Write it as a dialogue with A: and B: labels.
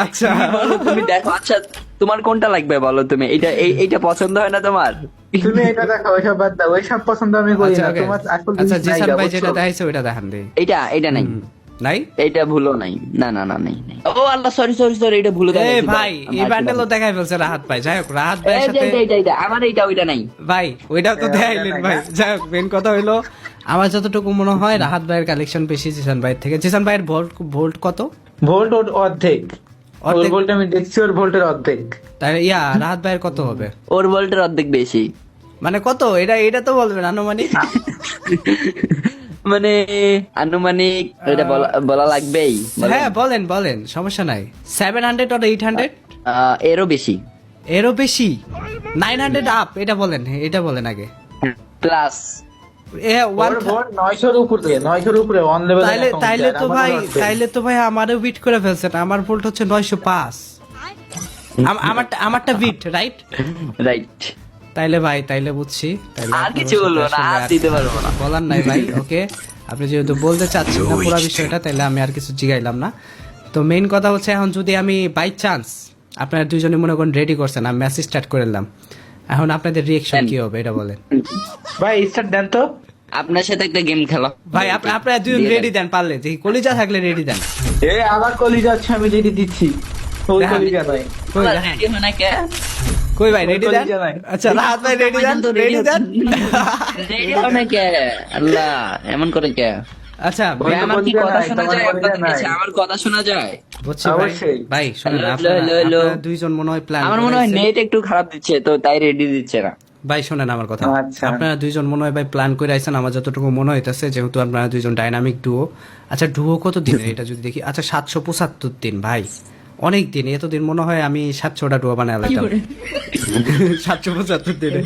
A: আচ্ছা
B: বলো, তুমি দেখো। আচ্ছা তোমার কোনটা লাগবে বলো তুমি, এইটা পছন্দ হয় না তোমার?
C: তুমি এটা দেখো, ওইসব বাদ দাও, ওইসব পছন্দ আমি করি
A: আচ্ছা
C: না।
A: okay.
C: তোমার আসল
A: আচ্ছা
C: জিনিস
A: জিসান
C: নায়িকা,
A: ভাই
C: বুঝছো?
A: যেটা দেখাইছে ওইটা দেখান দে।
B: এটা নাই,
A: নাই
B: এইটা ভুলও নাই। না না না, নাই নাই। ও আল্লাহ, সরি সরি সরি, এটা ভুলে
A: এ
B: দেখাইছি।
A: ভাই এই বান্ডেলও দেখাই ফেলছে রাহাত ভাই। যাই হোক রাহাত ভাইয়ের সাথে
B: আমার এইটা ওইটা নাই।
A: ভাই ওইটাও তো দেখাইলেন ভাই। যাই হোক মেন কথা হইলো আমার যতটুকু মনে হয় রাহাত ভাইয়ের কালেকশন বেশি জিসান ভাইয়ের থেকে। জিসান ভাইয়ের ভোল্ট কত?
C: ভোল্ট ওর অর্ধেক। ওর ভোল্ট আমি দেখছি, ওর ভোল্টের অর্ধেক।
A: তাই রাহাত ভাইয়ের কত হবে?
B: ওর ভোল্টের অর্ধেক বেশি।
A: মানে কত? এটা তো বলবেন আনুমানিক।
B: মানে আনুমানিক এটা বলা লাগবেই।
A: হ্যাঁ বলেন সমস্যা নাই। 700 or 800?
B: এরও বেশি।
A: এরও বেশি? 900 আপ? এটা বলেন আগে।
B: প্লাস
C: ওর ভোল্ট 900 উপরে, 900 উপরে অন লেভেল।
A: তাইলে তো ভাই আমারও বিট করে ফেলছেন। আমার ভোল্ট হচ্ছে 905। আমারটা বিট রাইট। তাইলে বুঝছি।
B: আর কিছু বলবো না, আর দিতে পারবো না,
A: বলার নাই ভাই। ওকে আপনি যেহেতু বলতে চাচ্ছেন না পুরো বিষয়টা, তাইলে আমি আর কিছু জিগাইলাম না। তো মেইন কথা হচ্ছে এখন যদি আমি বাই চান্স আপনারা দুইজনে মনে করেন রেডি করছেন, আমি ম্যাচ স্টার্ট করে দিলাম, এখন আপনাদের রিয়েকশন কি হবে এটা বলেন
C: ভাই। স্টার্ট দেন তো।
B: আপনার সাথে একটা গেম খেলো
A: ভাই। আপনারা দুজন রেডি দেন, পারলে দেখি কলিজা থাকলে রেডি দেন।
C: আবার কলিজা আছে, আমি রেডি দিচ্ছি। ওই কলিজা নাই।
B: রেডি হয় না কে?
A: কই ভাই রেডি দেন।
C: কলিজা নাই।
A: আচ্ছা রাহাত ভাই রেডি দেন।
B: রেডি হয় না কে? আল্লাহ, এমন করে কে?
A: আচ্ছা
B: ভাই, আমার কি কথা
C: নাই,
B: শোনা
C: তোমার
B: যায়?
C: কলিজা
B: আপনাদের
C: নাই।
B: কাছে আমার কথা শোনা যায়?
A: বুঝছি ভাই।
C: অবশ্যই।
A: ভাই শুনুন
B: হ্যালো,
A: আপনারা
B: হ্যালো।
A: দুইজন মনে হয় প্ল্যান
B: আমার মনে হয় নেট একটু খারাপ দিচ্ছে, তো তাই রেডি দিচ্ছে না।
A: ভাই শোনেন আমার কথা।
C: আচ্ছা।
A: আপনারা দুইজন মনে হয় ভাই প্ল্যান করে আইছেন, আমার যতটুকু মনে হইতেছে, যেহেতু আপনারা দুইজন ডাইনামিক ডুও। আচ্ছা ডুও কত দিনের এটা যদি দেখি? আচ্ছা 775 দিন ভাই, অনেক দিন। এতদিন মনে হয় আমি 700টা ডুও বানায় লাগতাম। 775 দিনে